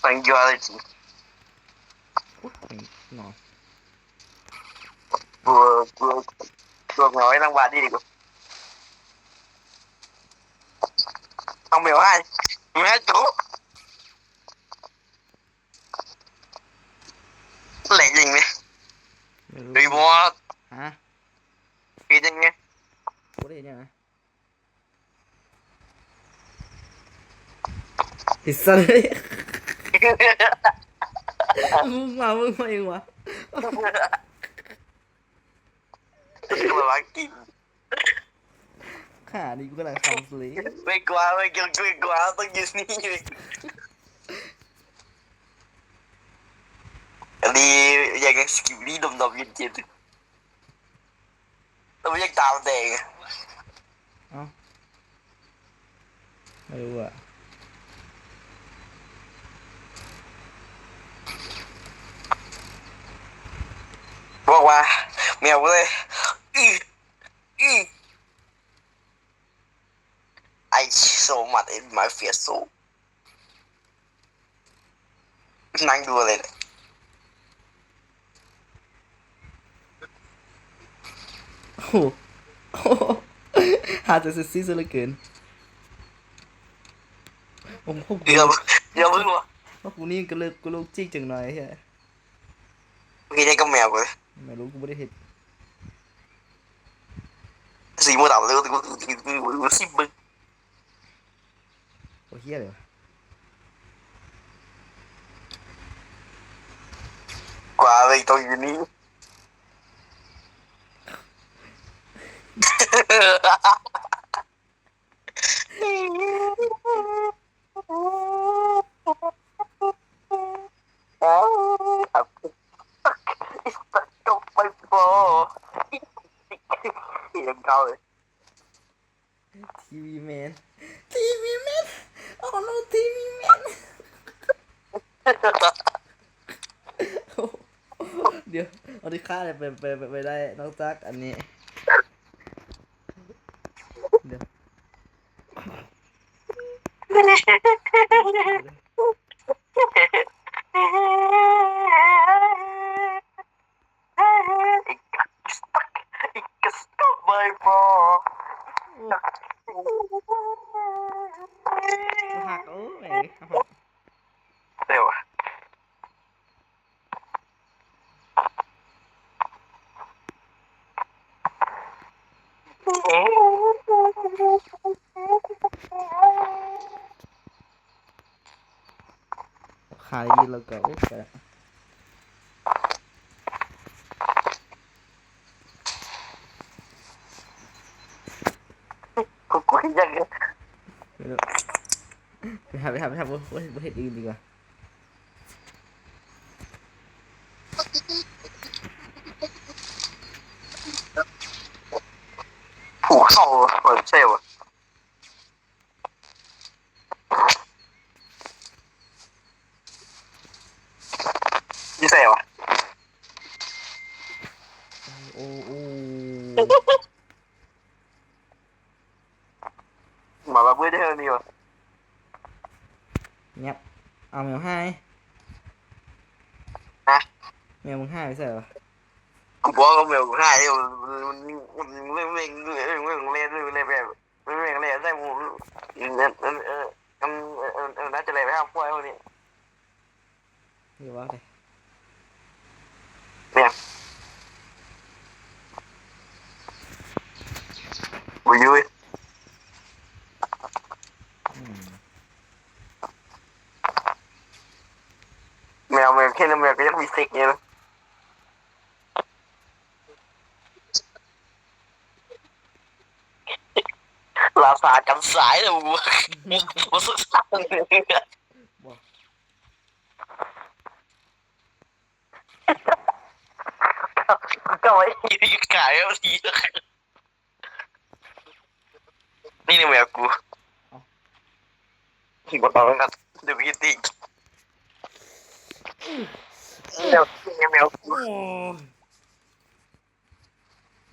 สังเกตอะไรสิ โอ้ยหนอ ตัวน้อยนั่งบ้านดีกว่าต้องเบลให้แม่จุ๊บเหล็กจริงไหม ไม่รู้ รีบอส ฮะ ปีจริงไง กูได้เห็นยังไงติดสันเลยมึงมาเองวะ ตัวรักกิน ขาดิกูกำลังคำเลย ไม่กลัวไม่เกี่ยวไม่กลัวต้องยืนนี่เลยอันนี้ยังสกิปนี่ดมๆเย็นๆต้องยังตามแดง เอ้าไม่รู้อ่ะ บอกว่าแมวเลยอืออือ I so much in my face so นั่งดูอะไรเนี่ย โอ้โหหาจะเซ็กซี่ซะเหลือเกินโอ้ ผมพวกกู เดี๋ยวเดี๋ยวเพิ่งวะ พวกกูนี่ก็เลิกกูโลกจิกจังหน่อยใช่ มีได้กับแมวกู ไม่รู้กูไม่ได้เห็น สีมือดำเลยกูสิบบึ้ง โอ้เฮียเลยวะ กว่าเลยตัวอยู่นี้จบไปโปยังเก่าเลย ทีวีแมนทีวีแมนโอ้โนทีวีแมนเดี๋ยวเอาที่ค่าเลยไปได้น้องจักอันนี้เดี๋ยว ไม่พอ หักโอ้ยหัก เดี๋ยวขายดีแล้วก็โอ้ย กูยัง ไม่รู้ไปหาประเทศอื่นดีกว่า ผูกเข้าเปิดเซลล์ยี่เซลล์ โอ้โอ้ มาแบบไม่ได้เท่านี้วะ เงียบเอาแมวให้ นะ แมวมึงให้ไม่ใช่เหรอ กูบอกกับเมลกูให้มันไม่แบบไม่เล่นได้หมูน่าจะเลยไปห้ามพวกนี้ นี่ว่าเลย เนี่ยกูยุ้ย อืม แมวแค่นั้นแมวก็ยังมีสิกเนี่ยนะลาสากันสายเลยมึงมาศึกษา บอก ก็ไว้ขายเอาทีนี่นี่แมวกูบอกตอนนั้นเดี๋ยวพี่ติ๊กแมวกู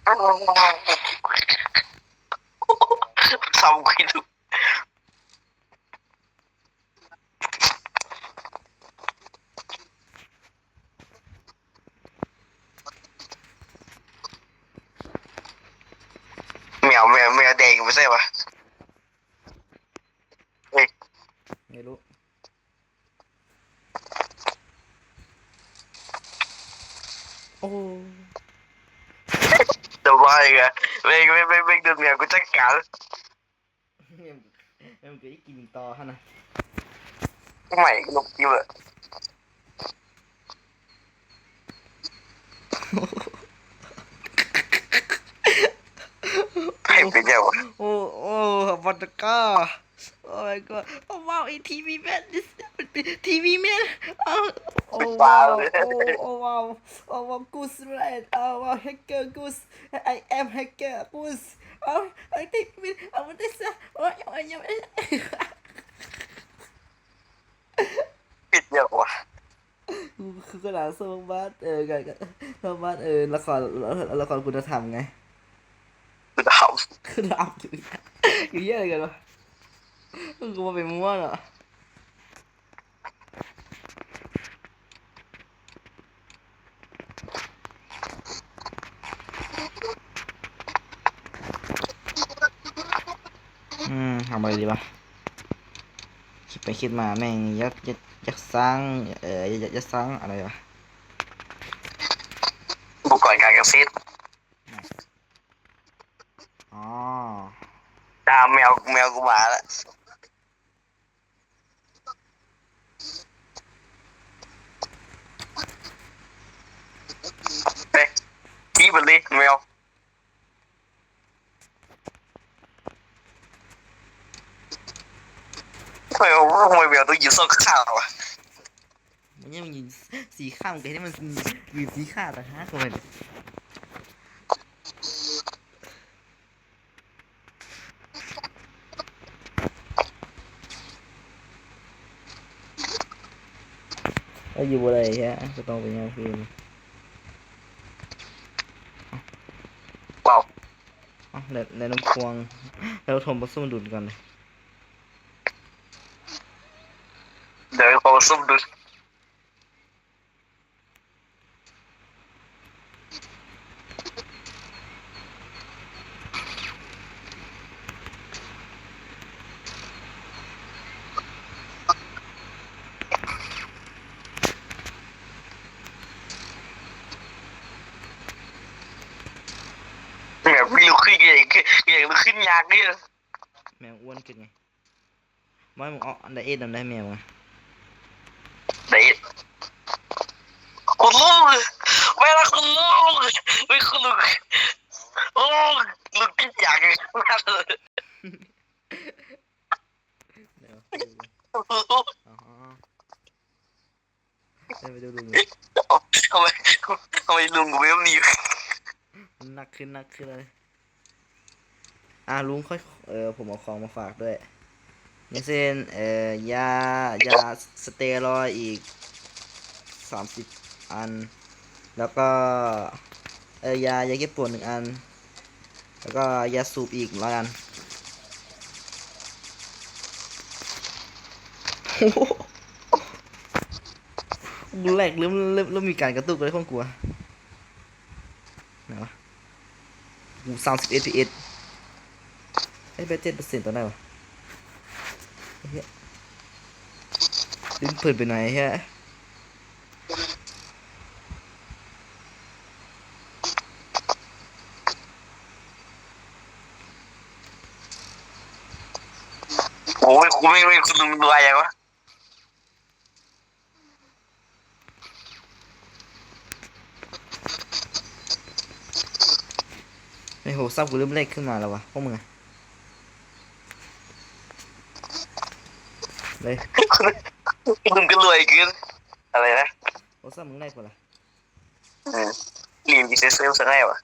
โอ้ ทำกูดูแมวแดงไม่ใช่ปะเฮ้ย ไม่รู้โอ้ จะว่าไงไม่โดนแมวกูจัดการ แมวเกิดกินต่อฮะนะ ใหม่นกยิ้มอะให้เป็นยังวะ โอ้โอ้วัตก้าโอ้ my god โอ้ว้าวไอทีวีแมนทีวีแมนโอ้ว้าวโอ้ว้าวโอ้ว้าวกูสไรโอ้ว้าวแฮกเกอร์กูส I am hacker กูสโอ้ไอทีวีแมนเอามาได้ซะโอ้ยโอ้ยยัง ปิดยังวะ คือกระดาษสมบัติกันสมบัติละครคุณธรรมไง กูจะท คือดาวอยู่เยอะอะไรกันวะกูมาเป็นม้วนอ่ะทำอะไรดีวะคิดแ คิดมาแม่งยักษ์สร้างยักษ์สร้างอะไรวะ อุปกรณ์การเกษตรอ๋อ ตามแมวกูมาแล้วเฮ้ยขี้มันเลยแมวทำไมแมวต้องยืนซ่อนข้าวอ่ะ มันยังมีสีข้ามกันให้มันมีสีข้าต่างหากเลย เราอยู่อะไรฮะก็ต้องเป็นยังคืน เปล่า อ๋อในน้ำพวงแล้วทมผสมดุลกันเลย เดี๋ยวเขาซุ่มดูแบบไม่รู้ขึ้นยังลุกขึ้นยากเนี่ย แมวอ้วนขึ้นไงไม่มึงเอาอันใดเอ็ดอันใดแมวไง เด็ดคุณลูกเวลาคุณลูกไม่คุณลูกโอ้ลูกขึ้นยากมากเลย เดี๋ยวอ๋อได้ไปดูลุง ทำไมทำไมลุงกูไม่มี หนักขึ้นเลยลุงค่อยผมเอาของมาฝากด้วยอย่างเช่นยาสเตียรอยด์อีก30อันแล้วก็ยาแก้ปวด1อันแล้วก็ยาสูบอีก100อันกูแรกเริ่มมีการกระตุกเลยของกูอะไหนวะกู30 fps ไอ้เบส7%ตัวไหนวะไอ้เหี้ยลิ้นเปิดไปไหนฮะ โอ้ยกูไม่คุณลุงดูอะไรวะ ไอ้โหซับกูเริ่มเล็กขึ้นมาแล้ววะพวกมึงอะเลย คุณลุงก็รวยเกินอะไรนะ โอ้ซับมึงได้ปะล่ะ เรียนดีเซลสักไงวะ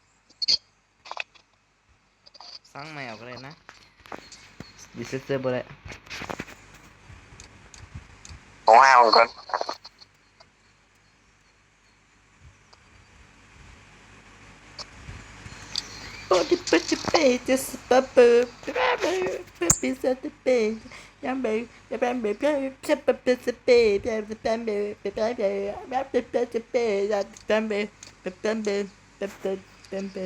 สร้างแมวก็เลยนะดิสเซอร์บ่ได้ ของห้ามันก่อน โอ้ดิปจิเปจะสปาเปอร์ปิซาติเปยังเบยังเป็นเบจะปะเปสเปจะเป็นเบเป็นเบแบบเป็นจะเปจะเป็นเบเป็นเบเป็นเบ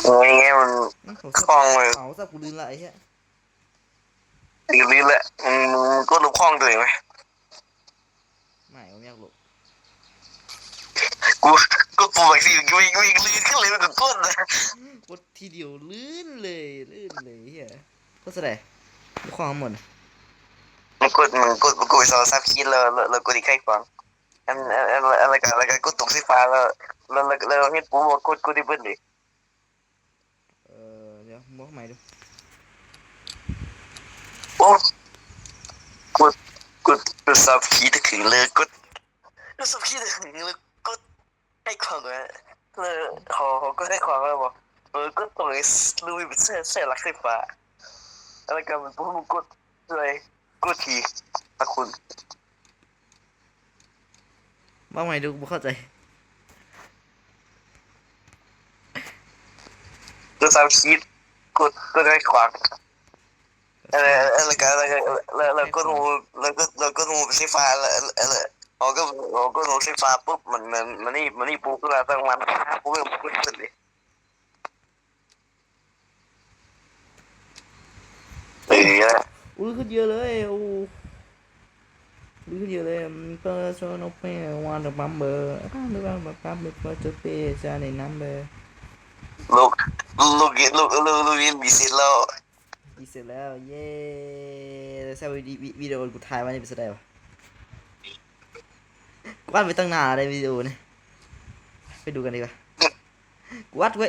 โอ้ยไงมันคล้องเลย เอาซับกูลืมละไอ้เหี้ย ลืมแหละมันก็รู้คล้องตัวเองไหม ไม่ผมอยากหลบ กูกูปูแบบสิวิ่งลื่นขึ้นเลยมันก็ก้นนะ กดทีเดียวลื่นเลยเหี้ยก็แสดงความหมด มันกดไปสองสามขีดแล้วกดอีกใครฟังอะไรกันกดตกสีฟ้าแล้วเห็นปูว่ากดที่เบิ้ลเลย เดี๋ยวมองใหม่ดู โอ้กกดสับขีดถึงเลยกดสับขีดถึงเลยกดให้ความเลยเขาก็ให้ความแล้วบอกก็ตรงนี้ลุยเป็นเส้นหลักไฟฟ้าอะไรกันมันปูกดเลยกดทีอะคุณ มองใหม่ดูไม่เข้าใจ กดสับขีดกดให้ขวางแล้วก็รูแล้วก็รูไฟฟ้าแล้วเราก็รูไฟฟ้าปุ๊บมันนี่ปุ๊บก็ตั้งมันปุ๊บก็ขึ้นเลย อุ้ยขึ้นเยอะเลยโอ้อุ้ยขึ้นเยอะเลยเปิดโซนโอเปนวันเดอร์บัมเบอร์ปั๊มเบอร์เปิดจะเปย์จะในนัมเบอร์ ลูกลูกยินมีสิทธิ์แล้ว อีเสร็จแล้วเย้แล้วแซววิดีโอกูถ่ายไว้ในเป็นแสดงวะกูอัดไปตั้งนานเลยวิดีโอเนี่ยไปดูกันดีกว่ากูอัดไว้